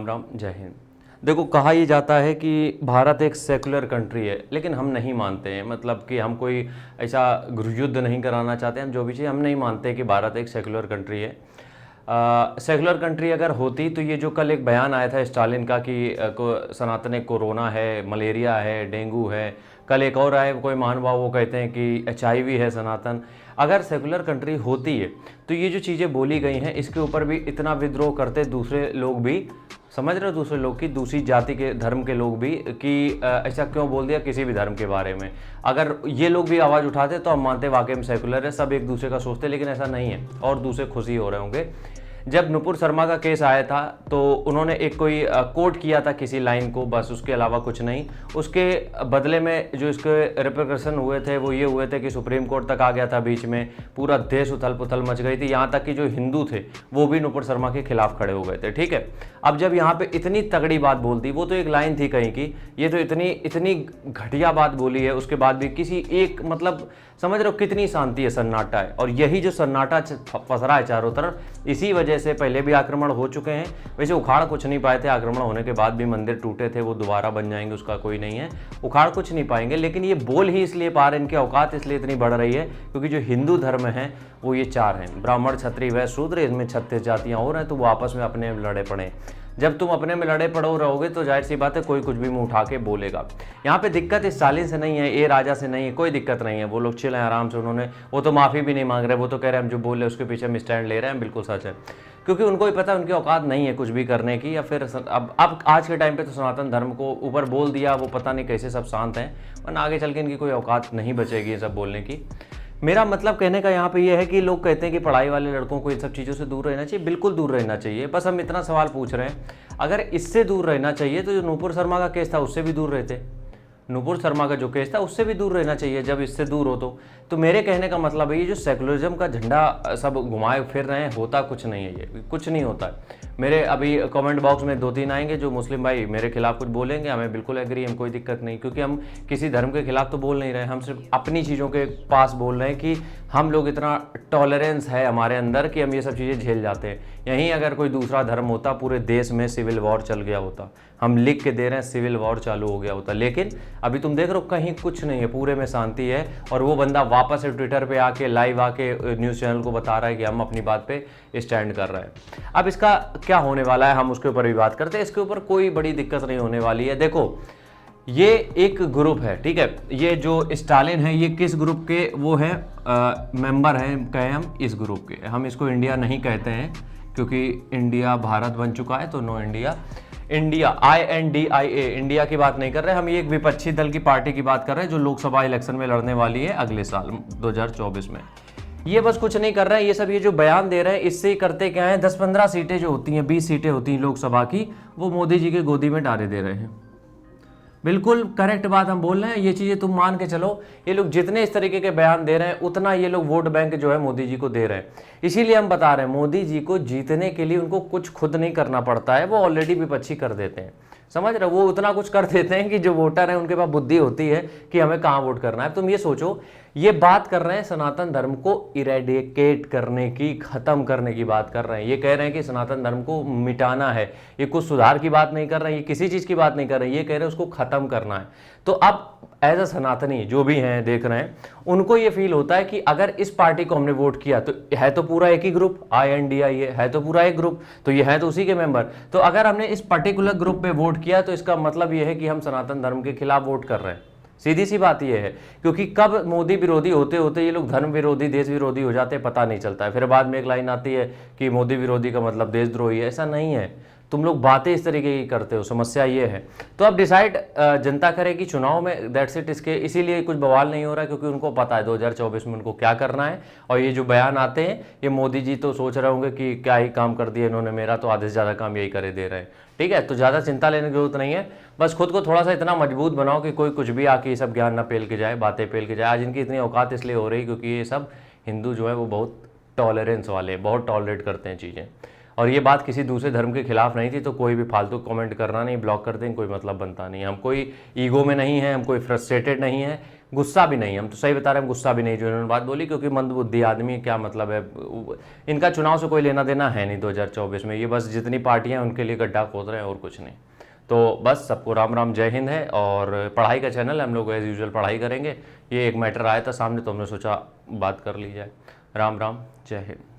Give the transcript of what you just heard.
राम राम, जय हिंद। देखो, कहा ही जाता है कि भारत एक सेकुलर कंट्री है, लेकिन हम नहीं मानते हैं। मतलब कि हम कोई ऐसा युद्ध नहीं कराना चाहते, हम जो भी चीज़ हम नहीं मानते कि भारत एक सेकुलर कंट्री है। सेकुलर कंट्री अगर होती तो ये जो कल एक बयान आया था स्टालिन का कि सनातन एक कोरोना है, मलेरिया है, डेंगू है, कल एक और आए कोई महानुभाव वो कहते हैं कि HIV है सनातन। अगर सेकुलर कंट्री होती है तो ये जो चीज़ें बोली गई हैं इसके ऊपर भी इतना विद्रोह करते दूसरे लोग भी, समझ रहे हो, दूसरे लोग की, दूसरी जाति के धर्म के लोग भी, कि ऐसा क्यों बोल दिया किसी भी धर्म के बारे में। अगर ये लोग भी आवाज़ उठाते तो हम मानते वाकई में सेकुलर है, सब एक दूसरे का सोचते, लेकिन ऐसा नहीं है और दूसरे खुशी हो रहे होंगे। जब नुपुर शर्मा का केस आया था तो उन्होंने एक कोई कोट किया था किसी लाइन को, बस उसके अलावा कुछ नहीं। उसके बदले में जो इसके रिप्रिकॉशन हुए थे वो ये हुए थे कि सुप्रीम कोर्ट तक आ गया था, बीच में पूरा देश उथल पुथल मच गई थी, यहाँ तक कि जो हिंदू थे वो भी नुपुर शर्मा के खिलाफ खड़े हो गए थे। ठीक है, अब जब यहाँ पे इतनी तगड़ी बात बोलती, वो तो एक लाइन थी कहीं की, ये तो इतनी घटिया बात बोली है, उसके बाद भी किसी एक, मतलब समझ रहे हो कितनी शांति है, सन्नाटा है। और यही जो सन्नाटा पसरा है चारों तरफ, इसी वजह से पहले भी आक्रमण हो चुके हैं। वैसे उखाड़ कुछ नहीं पाए थे, आक्रमण होने के बाद भी मंदिर टूटे थे, वो दोबारा बन जाएंगे उसका कोई नहीं है, उखाड़ कुछ नहीं पाएंगे। लेकिन ये बोल ही इसलिए पा रहे, इनकी औकात इसलिए इतनी बढ़ रही है क्योंकि जो हिंदू धर्म है वो ये 4 हैं, ब्राह्मण क्षत्रिय वैश्य शूद्र, इनमें 36 जातियाँ और हैं, तो वो आपस में अपने लड़े पड़े। जब तुम अपने में लड़े पड़ो रहोगे तो जाहिर सी बात है कोई कुछ भी मुंह उठा के बोलेगा। यहाँ पे दिक्कत इस स्टालिन से नहीं है, ए राजा से नहीं है, कोई दिक्कत नहीं है, वो लोग चिल हैं आराम से। उन्होंने, वो तो माफ़ी भी नहीं मांग रहे, वो तो कह रहे हैं हम जो बोल रहे हैं उसके पीछे हम स्टैंड ले रहे हैं, बिल्कुल सच है, क्योंकि उनको ही पता है उनकी औकात नहीं है कुछ भी करने की। या फिर अब आज के टाइम पे तो सनातन धर्म को ऊपर बोल दिया, वो पता नहीं कैसे सब शांत हैं, वरना आगे चल के इनकी कोई औकात नहीं बचेगी ये सब बोलने की। मेरा मतलब कहने का यहाँ पे ये है कि लोग कहते हैं कि पढ़ाई वाले लड़कों को इन सब चीज़ों से दूर रहना चाहिए, बिल्कुल दूर रहना चाहिए। बस हम इतना सवाल पूछ रहे हैं, अगर इससे दूर रहना चाहिए तो जो नुपुर शर्मा का केस था उससे भी दूर रहते, नुपुर शर्मा का जो केस था उससे भी दूर रहना चाहिए। जब इससे दूर हो तो मेरे कहने का मतलब है ये जो सेकुलरिज्म का झंडा सब घुमाए फिर रहे हैं, होता कुछ नहीं है, ये कुछ नहीं होता है। मेरे अभी कमेंट बॉक्स में 2-3 आएंगे जो मुस्लिम भाई मेरे खिलाफ कुछ बोलेंगे, हमें बिल्कुल एग्री, हम कोई दिक्कत नहीं, क्योंकि हम किसी धर्म के खिलाफ तो बोल नहीं रहे, हम सिर्फ अपनी चीज़ों के पास बोल रहे हैं कि हम लोग इतना टॉलरेंस है हमारे अंदर कि हम ये सब चीज़ें झेल जाते हैं। यहीं अगर कोई दूसरा धर्म होता, पूरे देश में सिविल वॉर चल गया होता, हम लिख के दे रहे हैं सिविल वॉर चालू हो गया होता। लेकिन अभी तुम देख रहे हो कहीं कुछ नहीं है, पूरे में शांति है। और वो बंदा वापस से ट्विटर पे आके लाइव आके न्यूज़ चैनल को बता रहा है कि हम अपनी बात पे स्टैंड कर रहे हैं। अब इसका क्या होने वाला है हम उसके ऊपर भी बात करते हैं। इसके ऊपर कोई बड़ी दिक्कत नहीं होने वाली है। देखो, ये एक ग्रुप है, ठीक है, ये जो स्टालिन है ये किस ग्रुप के वो है, मेंबर हैं, कहें हम इस ग्रुप के। हम इसको इंडिया नहीं कहते हैं क्योंकि इंडिया भारत बन चुका है, तो no India. India INDIA, India की बात नहीं कर रहे हम, ये एक विपक्षी दल की पार्टी की बात कर रहे हैं जो लोकसभा इलेक्शन में लड़ने वाली है अगले साल 2024 में। ये बस कुछ नहीं कर रहे हैं, ये सब ये जो बयान दे रहे हैं इससे करते क्या है, 10-15 सीटें जो होती हैं, 20 सीटें होती हैं लोकसभा की, वो मोदी जी के गोदी में डाले दे रहे हैं। बिल्कुल करेक्ट बात हम बोल रहे हैं, ये चीज़ें तुम मान के चलो। ये लोग जितने इस तरीके के बयान दे रहे हैं उतना ये लोग वोट बैंक जो है मोदी जी को दे रहे हैं। इसीलिए हम बता रहे हैं मोदी जी को जीतने के लिए उनको कुछ खुद नहीं करना पड़ता है, वो ऑलरेडी विपक्षी कर देते हैं, समझ रहे हो, वो उतना कुछ कर देते हैं कि जो वोटर है उनके पास बुद्धि होती है कि हमें कहाँ वोट करना है। तुम ये सोचो, ये बात कर रहे हैं सनातन धर्म को इरेडिकेट करने की, खत्म करने की बात कर रहे हैं। ये कह रहे हैं कि सनातन धर्म को मिटाना है, ये कुछ सुधार की बात नहीं कर रहे हैं, ये किसी चीज़ की बात नहीं कर रहे हैं, ये कह रहे हैं उसको खत्म करना है। तो अब एज अ सनातनी जो भी हैं देख रहे हैं, उनको ये फील होता है कि अगर इस पार्टी को हमने वोट किया तो है तो पूरा एक ही ग्रुप, INDIA है तो पूरा एक ग्रुप, तो ये है तो उसी के मेंबर, तो अगर हमने इस पर्टिकुलर ग्रुप पे वोट किया तो इसका मतलब ये है कि हम सनातन धर्म के खिलाफ वोट कर रहे हैं। सीधी सी बात ये है, क्योंकि कब मोदी विरोधी होते होते ये लोग धर्म विरोधी, देश विरोधी हो जाते हैं, पता नहीं चलता है। फिर बाद में एक लाइन आती है कि मोदी विरोधी का मतलब देशद्रोही है, ऐसा नहीं है। तुम लोग बातें इस तरीके की करते हो, समस्या ये है। तो अब डिसाइड जनता करेगी चुनाव में, दैट्स इट। इसके इसीलिए कुछ बवाल नहीं हो रहा है क्योंकि उनको पता है 2024 में उनको क्या करना है। और ये जो बयान आते हैं, ये मोदी जी तो सोच रहे होंगे कि क्या ही काम कर दिया इन्होंने, मेरा तो आधे से ज़्यादा काम यही करे दे रहे हैं। ठीक है, तो ज़्यादा चिंता लेने की जरूरत नहीं है, बस खुद को थोड़ा सा इतना मजबूत बनाओ कि कोई कुछ भी आके ये सब ज्ञान ना पेल के जाए, बातें पेल के जाए। आज इनकी इतनी औकात इसलिए हो रही क्योंकि ये सब हिंदू जो है वो बहुत टॉलरेंस वाले, बहुत टॉलरेट करते हैं चीज़ें। और ये बात किसी दूसरे धर्म के खिलाफ नहीं थी, तो कोई भी फालतू कमेंट करना नहीं, ब्लॉक कर दें, कोई मतलब बनता नहीं। हम कोई ईगो में नहीं है, हम कोई फ्रस्ट्रेटेड नहीं है, गुस्सा भी नहीं, हम तो सही बता रहे हैं, हम गुस्सा भी नहीं जो इन्होंने बात बोली, क्योंकि मंदबुद्धि आदमी क्या मतलब है, इनका चुनाव से कोई लेना देना है नहीं 2024 में, ये बस जितनी पार्टियां हैं उनके लिए गड्ढा खोद रहे हैं और कुछ नहीं। तो बस सबको राम राम, जय हिंद है। और पढ़ाई का चैनल है, हम लोग एज़ यूजुअल पढ़ाई करेंगे। ये एक मैटर आया था सामने तो हमने सोचा बात कर ली जाए। राम राम, जय हिंद।